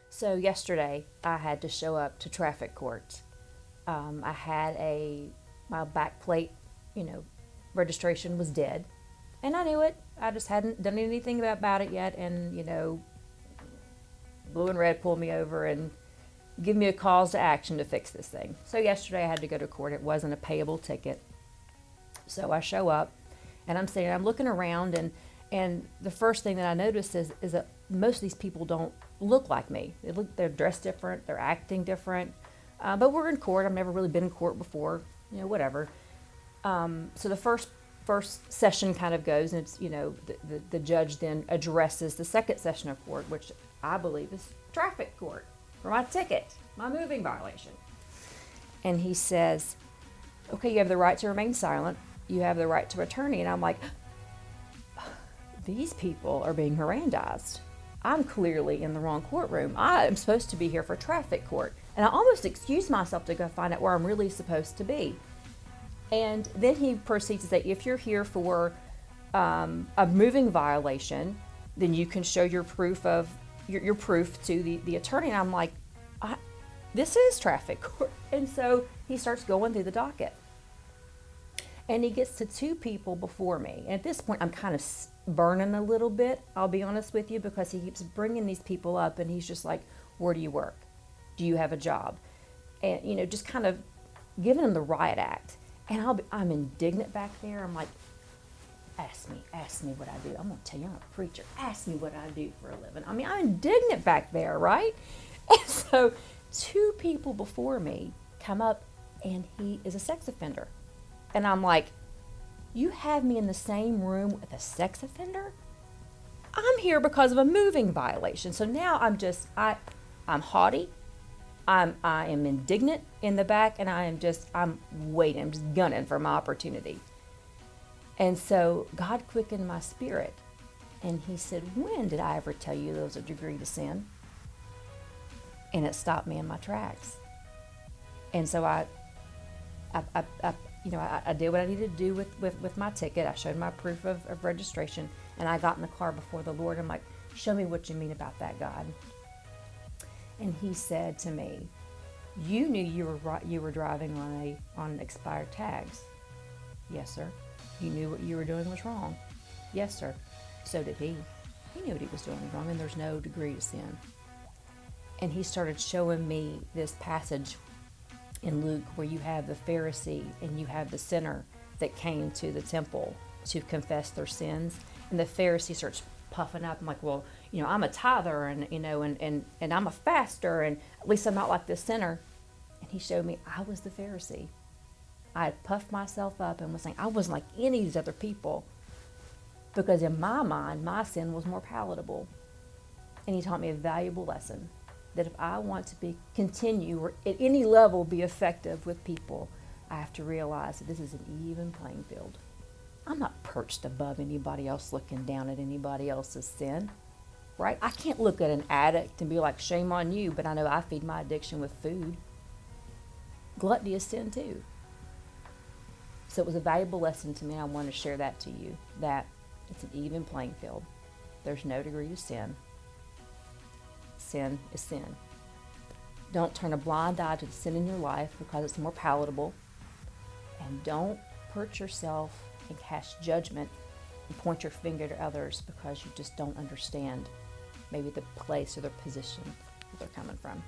So yesterday I had to show up to traffic court. I had my back plate, you know, registration was dead, and I knew it. I just hadn't done anything about it yet, and blue and red pulled me over and give me a cause to action to fix this thing. So yesterday I had to go to court. It wasn't a payable ticket, so I show up, and I'm looking around, and the first thing that I notice is that most of these people don't look like me. They're dressed different, they're acting different. But we're in court. I've never really been in court before, whatever. So the first session kind of goes, and it's the judge then addresses the second session of court, which I believe is traffic court for my ticket, my moving violation. And he says, "Okay, you have the right to remain silent. You have the right to attorney." And I'm like, these people are being Mirandized. I'm clearly in the wrong courtroom. I am supposed to be here for traffic court. And I almost excused myself to go find out where I'm really supposed to be. And then he proceeds to say, if you're here for a moving violation, then you can show your proof your proof to the attorney. And I'm like, this is traffic court. And so he starts going through the docket. And he gets to two people before me. And at this point, I'm kind of burning a little bit, I'll be honest with you, because he keeps bringing these people up, and he's just like, where do you work? Do you have a job? And, just kind of giving him the riot act. And I'm indignant back there. I'm like, ask me what I do. I'm going to tell you, I'm a preacher. Ask me what I do for a living. I mean, I'm indignant back there, right? And so two people before me come up, and he is a sex offender. And I'm like, you have me in the same room with a sex offender? I'm here because of a moving violation. So now I'm haughty. I am indignant in the back, and I'm waiting. I'm just gunning for my opportunity. And so God quickened my spirit, and he said, when did I ever tell you there was a degree to sin? And it stopped me in my tracks. And so I did what I needed to do with my ticket. I showed my proof of registration, and I got in the car before the Lord. I'm like, show me what you mean about that, God. And he said to me, you knew you were driving on expired tags. Yes, sir. You knew what you were doing was wrong. Yes, sir. So did he. He knew what he was doing was wrong, and there's no degree to sin. And he started showing me this passage in Luke where you have the Pharisee and you have the sinner that came to the temple to confess their sins. And the Pharisee starts puffing up. I'm like, well, I'm a tither, and I'm a faster, and at least I'm not like this sinner. And he showed me I was the Pharisee. I had puffed myself up and was saying I wasn't like any of these other people, because in my mind, my sin was more palatable. And he taught me a valuable lesson, that if I want to continue or at any level be effective with people, I have to realize that this is an even playing field. I'm not perched above anybody else looking down at anybody else's sin, right? I can't look at an addict and be like, shame on you, but I know I feed my addiction with food. Gluttony is sin too. So it was a valuable lesson to me. I want to share that to you, that it's an even playing field. There's no degree to sin. Sin is sin. Don't turn a blind eye to the sin in your life because it's more palatable. And don't perch yourself and cast judgment and point your finger to others because you just don't understand maybe the place or the position that they're coming from.